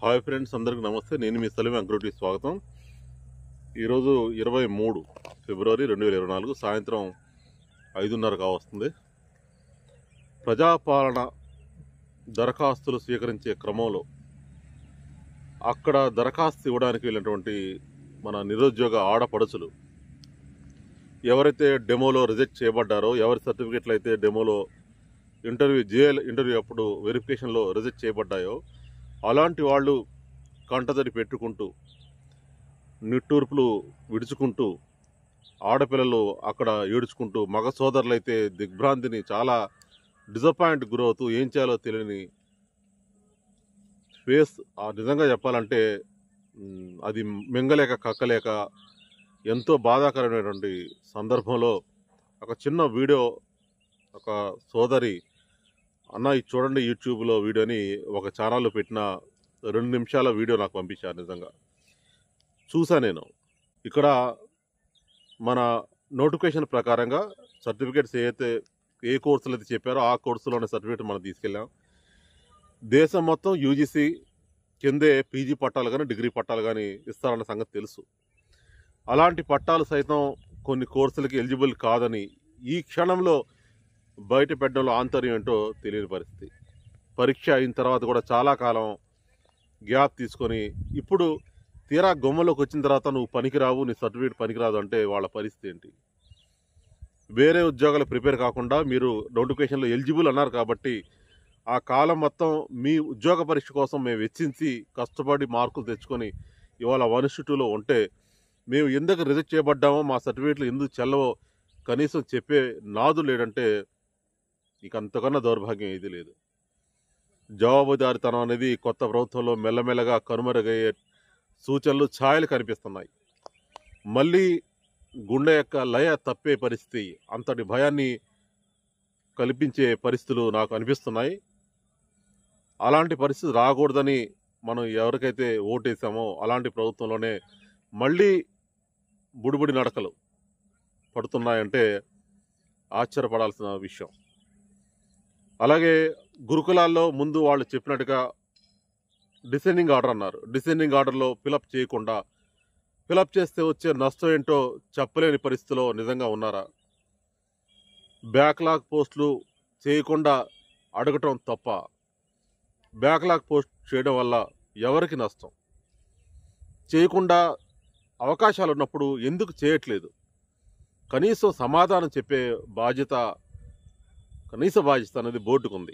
Hi friends, అందరికీ నమస్తే. నేను మీ సలీం అంకురుటి స్వాగతం. ఈరోజు 23 ఫిబ్రవరి 2024 సాయంత్రం 5:30 కావస్తుంది. ప్రజాపాలన దరఖాస్తులు స్వీకరించే క్రమంలో అక్కడ దరఖాస్తు ఇవ్వడానికి వెళ్ళినటువంటి మన నిరుద్యోగ ఆడపడుచులు ఎవరైతే డెమోలో రిజెక్ట్ చేయబడ్డారో, ఎవరి సర్టిఫికెట్లు అయితే డెమోలో ఇంటర్వ్యూ అప్పుడు వెరిఫికేషన్లో రిజెక్ట్ చేయబడ్డాయో అలాంటి వాళ్ళు కంటతడి పెట్టుకుంటూ నిట్టూర్పులు విడుచుకుంటూ ఆడపిల్లలు అక్కడ ఏడుచుకుంటూ మగ సోదరులైతే దిగ్భ్రాంతిని చాలా డిసప్పాయింట్ గురవుతూ ఏం చేయాలో తెలియని ఫేస్. నిజంగా చెప్పాలంటే అది మింగలేక కక్కలేక ఎంతో బాధాకరమైనటువంటి సందర్భంలో ఒక చిన్న వీడియో ఒక సోదరి అన్న ఇది చూడండి యూట్యూబ్లో వీడియోని ఒక ఛానల్లో పెట్టిన 2 నిమిషాల వీడియో నాకు పంపించారు. నిజంగా చూసా నేను. ఇక్కడ మన నోటిఫికేషన్ ప్రకారంగా సర్టిఫికేట్స్ ఏ కోర్సులు అయితే చెప్పారో ఆ కోర్సులోనే సర్టిఫికేట్ మనం తీసుకెళ్ళాం. దేశం మొత్తం యూజీసీ కిందే పీజీ పట్టాలు కానీ డిగ్రీ పట్టాలు కానీ ఇస్తారన్న సంగతి తెలుసు. అలాంటి పట్టాలు సైతం కొన్ని కోర్సులకి ఎలిజిబుల్ కాదని ఈ క్షణంలో బయట పెట్టడంలో ఆంతర్యం ఏంటో తెలియని పరిస్థితి. పరీక్ష అయిన తర్వాత కూడా చాలా కాలం గ్యాప్ తీసుకొని ఇప్పుడు తీరా గొమ్మలోకి వచ్చిన తర్వాత నువ్వు పనికిరావు, నీ సర్టిఫికేట్ పనికిరాదు అంటే వాళ్ళ పరిస్థితి ఏంటి? వేరే ఉద్యోగాలు ప్రిపేర్ కాకుండా మీరు నోటిఫికేషన్లో ఎలిజిబుల్ అన్నారు కాబట్టి ఆ కాలం మొత్తం మీ ఉద్యోగ పరీక్ష కోసం మేము వెచ్చించి కష్టపడి మార్కులు తెచ్చుకొని ఇవాళ 1:2లో ఉంటే మేము ఎందుకు రిజెక్ట్ చేయబడ్డామో, మా సర్టిఫికేట్లు ఎందుకు చెల్లవో కనీసం చెప్పే నాదు లేడంటే ఇక అంతకన్నా దౌర్భాగ్యం ఏది లేదు. జవాబుదారితనం అనేది కొత్త ప్రభుత్వంలో మెల్లమెల్లగా కనుమరుగయ్యే సూచనలు ఛాయలు కనిపిస్తున్నాయి. మళ్ళీ గుండె యొక్క లయ తప్పే పరిస్థితి, అంతటి భయాన్ని కల్పించే పరిస్థితులు నాకు అనిపిస్తున్నాయి. అలాంటి పరిస్థితి రాకూడదని మనం ఎవరికైతే ఓటేసామో అలాంటి ప్రభుత్వంలోనే మళ్ళీ బుడిబుడి నడకలు పడుతున్నాయంటే ఆశ్చర్యపడాల్సిన విషయం. అలాగే గురుకులాల్లో ముందు వాళ్ళు చెప్పినట్టుగా డిసెండింగ్ ఆర్డర్ అన్నారు. డిసెండింగ్ ఆర్డర్లో ఫిలప్ చేయకుండా ఫిలప్ చేస్తే వచ్చే నష్టం ఏంటో చెప్పలేని పరిస్థితిలో నిజంగా ఉన్నారా? బ్యాక్లాగ్ పోస్టులు చేయకుండా అడగటం తప్ప, బ్యాక్లాగ్ పోస్ట్ చేయడం వల్ల ఎవరికి నష్టం? చేయకుండా అవకాశాలు ఉన్నప్పుడు ఎందుకు చేయట్లేదు? కనీసం సమాధానం చెప్పే బాధ్యత, కనీస బాధ్యత అనేది బోర్డుకు ఉంది.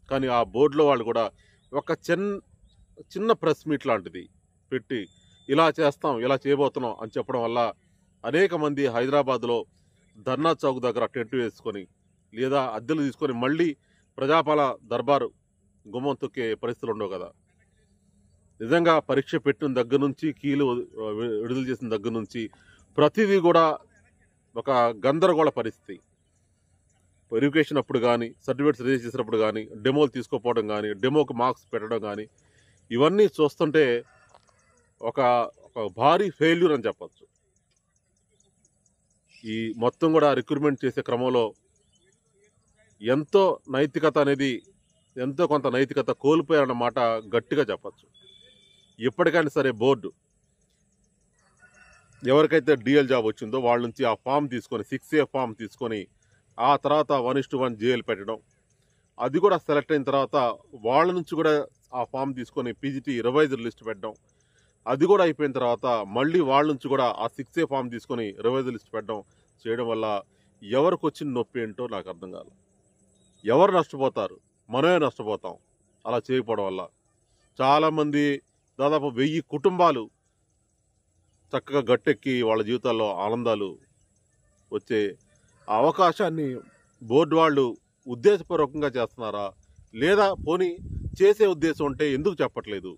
కానీ ఆ బోర్డులో వాళ్ళు కూడా ఒక చిన్న ప్రెస్ మీట్ లాంటిది పెట్టి ఇలా చేస్తాం, ఇలా చేయబోతున్నాం అని చెప్పడం వల్ల అనేక మంది హైదరాబాద్లో ధర్నా చౌక్ దగ్గర టెంట్ వేసుకొని లేదా అద్దెలు తీసుకొని మళ్ళీ ప్రజాపాలన దర్బారు గుమ్మం తొక్కే పరిస్థితులు ఉండవు కదా. నిజంగా పరీక్ష పెట్టిన దగ్గర నుంచి, కీలు విడుదల చేసిన దగ్గర నుంచి ప్రతిదీ కూడా ఒక గందరగోళ పరిస్థితి. వెరిఫికేషన్ అప్పుడు కానీ, సర్టిఫికేట్స్ రిలీజ్ చేసినప్పుడు కానీ, డెమోలు తీసుకోపోవడం కానీ, డెమోకి మార్క్స్ పెట్టడం కానీ, ఇవన్నీ చూస్తుంటే ఒక భారీ ఫెయిల్యూర్ అని చెప్పచ్చు. ఈ మొత్తం కూడా రిక్రూట్మెంట్ చేసే క్రమంలో ఎంతో కొంత నైతికత కోల్పోయారన్నమాట గట్టిగా చెప్పచ్చు. ఎప్పటికైనా సరే బోర్డు ఎవరికైతే డిఎల్ జాబ్ వచ్చిందో వాళ్ళ నుంచి ఆ ఫామ్ తీసుకొని 6A ఫామ్ తీసుకొని ఆ తర్వాత 1:1 జేఎల్ పెట్టడం, అది కూడా సెలెక్ట్ అయిన తర్వాత వాళ్ళ నుంచి కూడా ఆ ఫామ్ తీసుకొని పీజీటీ రివైజర్ లిస్ట్ పెట్టడం, అది కూడా అయిపోయిన తర్వాత మళ్ళీ వాళ్ళ నుంచి కూడా ఆ 6A ఫామ్ తీసుకొని రివైజర్ లిస్ట్ పెట్టడం చేయడం వల్ల ఎవరికి వచ్చిన నొప్పి ఏంటో నాకు అర్థం కాదు. ఎవరు నష్టపోతారు? మనమే నష్టపోతాం అలా చేయకపోవడం వల్ల. చాలామంది దాదాపు 1000 కుటుంబాలు చక్కగా గట్టెక్కి వాళ్ళ జీవితాల్లో ఆనందాలు వచ్చే అవకాశాన్ని బోర్డు వాళ్ళు ఉద్దేశపూర్వకంగా చేస్తున్నారా, లేదా పోనీ చేసే ఉద్దేశం ఉంటే ఎందుకు చెప్పట్లేదు?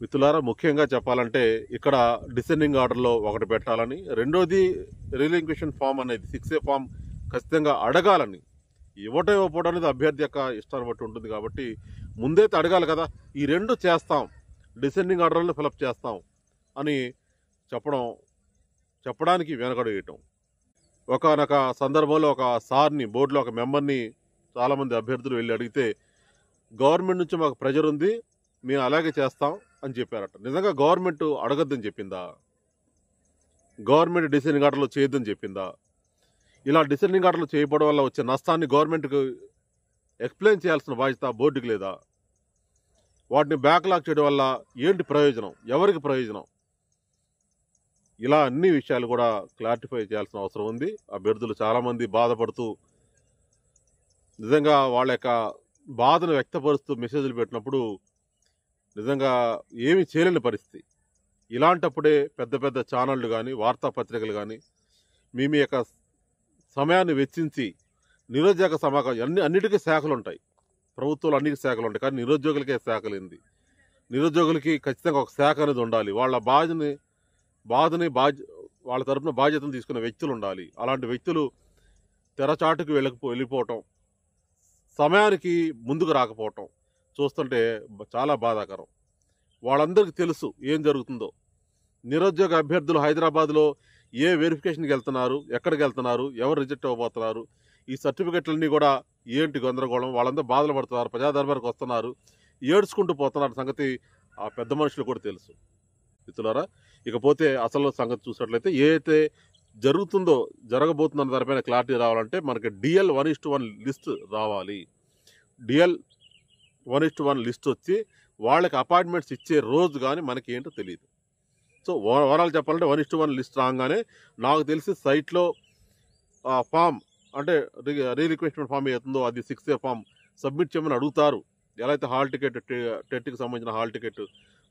మిత్రులారా, ముఖ్యంగా చెప్పాలంటే ఇక్కడ డిసెండింగ్ ఆర్డర్లో ఒకటి పెట్టాలని, రెండోది రిలింక్విషన్ ఫామ్ అనేది 6A ఫామ్ ఖచ్చితంగా అడగాలని. ఇవ్వకపోవడం అనేది అభ్యర్థి యొక్క ఇష్టాన్ని బట్టి ఉంటుంది కాబట్టి ముందైతే అడగాలి కదా. ఈ 2 చేస్తాం, డిసెండింగ్ ఆర్డర్లో ఫిలప్ చేస్తాం అని చెప్పడానికి వెనకడేయటం. ఒకనొక సందర్భంలో ఒక సార్ని, బోర్డులో ఒక మెంబర్ని చాలామంది అభ్యర్థులు వెళ్ళి అడిగితే, గవర్నమెంట్ నుంచి మాకు ప్రెజర్ ఉంది, మేము అలాగే చేస్తాం అని చెప్పారట. నిజంగా గవర్నమెంట్ అడగద్దని చెప్పిందా? గవర్నమెంట్ డిసైనింగ్ ఆర్డర్లో చేయొద్దని చెప్పిందా? ఇలా డిసైనింగ్ ఆర్డర్లు చేయకపోవడం వల్ల వచ్చే నష్టాన్ని గవర్నమెంట్కి ఎక్స్ప్లెయిన్ చేయాల్సిన బాధ్యత బోర్డుకి లేదా? వాటిని బ్యాక్లాగ్ చేయడం వల్ల ఏంటి ప్రయోజనం, ఎవరికి ప్రయోజనం? ఇలా అన్ని విషయాలు కూడా క్లారిఫై చేయాల్సిన అవసరం ఉంది. అభ్యర్థులు చాలామంది బాధపడుతూ నిజంగా వాళ్ళ యొక్క బాధను వ్యక్తపరుస్తూ మెసేజ్లు పెట్టినప్పుడు నిజంగా ఏమీ చేయలేని పరిస్థితి. ఇలాంటప్పుడే పెద్ద పెద్ద ఛానళ్ళు కానీ వార్తాపత్రికలు కానీ మీ యొక్క సమయాన్ని వెచ్చించి నిరుద్యోగ సమావేశం అన్నిటికీ శాఖలు ఉంటాయి. ప్రభుత్వాలు అన్నిటికీ శాఖలు ఉంటాయి, కానీ నిరుద్యోగులకే శాఖలు ఏంది? నిరుద్యోగులకి ఖచ్చితంగా ఒక శాఖ అనేది ఉండాలి. వాళ్ళ వాళ్ళ తరపున బాధ్యతను తీసుకునే వ్యక్తులు ఉండాలి. అలాంటి వ్యక్తులు తెరచాటుకు వెళ్ళిపోవటం, సమయానికి ముందుకు రాకపోవటం చూస్తుంటే చాలా బాధాకరం. వాళ్ళందరికీ తెలుసు ఏం జరుగుతుందో. నిరుద్యోగ అభ్యర్థులు హైదరాబాద్లో ఏ వెరిఫికేషన్కి వెళ్తున్నారు, ఎక్కడికి వెళ్తున్నారు, ఎవరు రిజెక్ట్ అవ్వబోతున్నారు, ఈ సర్టిఫికెట్లన్నీ కూడా ఏంటి గందరగోళం, వాళ్ళందరూ బాధలు పడుతున్నారు, ప్రజాదర్బార్కి వస్తున్నారు, ఏడ్చుకుంటూ పోతున్నారు సంగతి ఆ పెద్ద మనుషులు కూడా తెలుసు. మిత్రులారా, ఇకపోతే అసలు సంగతి చూసినట్లయితే ఏదైతే జరగబోతుందన్న దానిపైన క్లారిటీ రావాలంటే మనకి DL 1:1 లిస్ట్ రావాలి. DL 1:1 లిస్ట్ వచ్చి వాళ్ళకి అపాయింట్మెంట్స్ ఇచ్చే రోజు కానీ మనకి ఏంటో తెలియదు. సో ఓవరాల్ చెప్పాలంటే 1:1 లిస్ట్ రాగానే నాకు తెలిసి సైట్లో ఫామ్ అంటే రీరిక్వెస్ట్మెంట్ ఫామ్ ఏతుందో అది 6A ఫామ్ సబ్మిట్ చేయమని అడుగుతారు. ఎలా అయితే హాల్ టికెట్ టెట్కి సంబంధించిన హాల్ టికెట్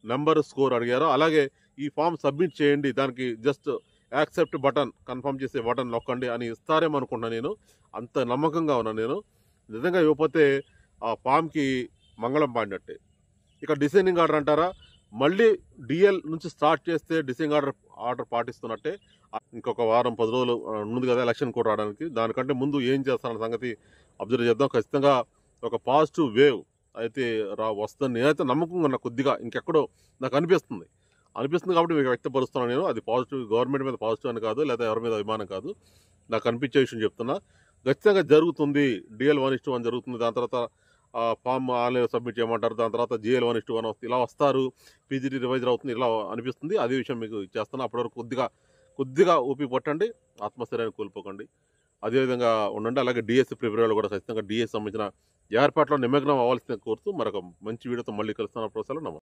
నెంబర్ స్కోర్ అడిగారో అలాగే ఈ ఫామ్ సబ్మిట్ చేయండి, దానికి జస్ట్ యాక్సెప్ట్ బటన్, కన్ఫర్మ్ చేసే బటన్ నొక్కండి అని ఇస్తారేమో అనుకుంటున్నాను. నేను అంత నమ్మకంగా ఉన్నాను. నేను నిజంగా ఇవ్వకపోతే ఆ ఫామ్కి మంగళం పాడినట్టే. ఇక డిసైనింగ్ ఆర్డర్ అంటారా, మళ్ళీ DL నుంచి స్టార్ట్ చేస్తే డిసైనింగ్ ఆర్డర్ పాటిస్తున్నట్టే. ఇంకొక వారం 10 రోజులు ముందు కదా ఎలక్షన్ కూడా రావడానికి. దానికంటే ముందు ఏం చేస్తారన్న సంగతి అబ్జర్వ్ చేద్దాం. ఖచ్చితంగా ఒక పాజిటివ్ వేవ్ అయితే వస్తుందని నేనైతే నమ్మకంగా ఉన్నా. కొద్దిగా ఇంకెక్కడో నాకు అనిపిస్తుంది కాబట్టి మీకు వ్యక్తపరుస్తున్నాను నేను. అది పాజిటివ్, గవర్నమెంట్ మీద పాజిటివ్ అని కాదు, లేదా ఎవరి మీద అభిమానం కాదు, నాకు అనిపించే విషయం చెప్తున్నా. ఖచ్చితంగా జరుగుతుంది. DL 1:1 జరుగుతుంది. దాని తర్వాత ఫామ్ ఆన్లైన్ సబ్మిట్ చేయమంటారు. దాని తర్వాత GL 1:1 వస్తుంది. ఇలా వస్తారు. PGT రివైజర్ అవుతుంది. ఇలా అనిపిస్తుంది. అదే విషయం మీకు ఇచ్చేస్తాను. అప్పటివరకు కొద్దిగా ఊపి పట్టండి, ఆత్మస్థైర్యాన్ని కోల్పోకండి, అదేవిధంగా ఉండండి. అలాగే DSC ప్రిపేర్ కూడా ఖచ్చితంగా DSC సంబంధించిన ఏర్పాట్లో నిమగ్నం అవ్వాల్సింది కోరుతూ మరొక మంచి వీడియోతో మళ్ళీ కలుస్తాను. ప్రొఫెసర్ నమస్తే.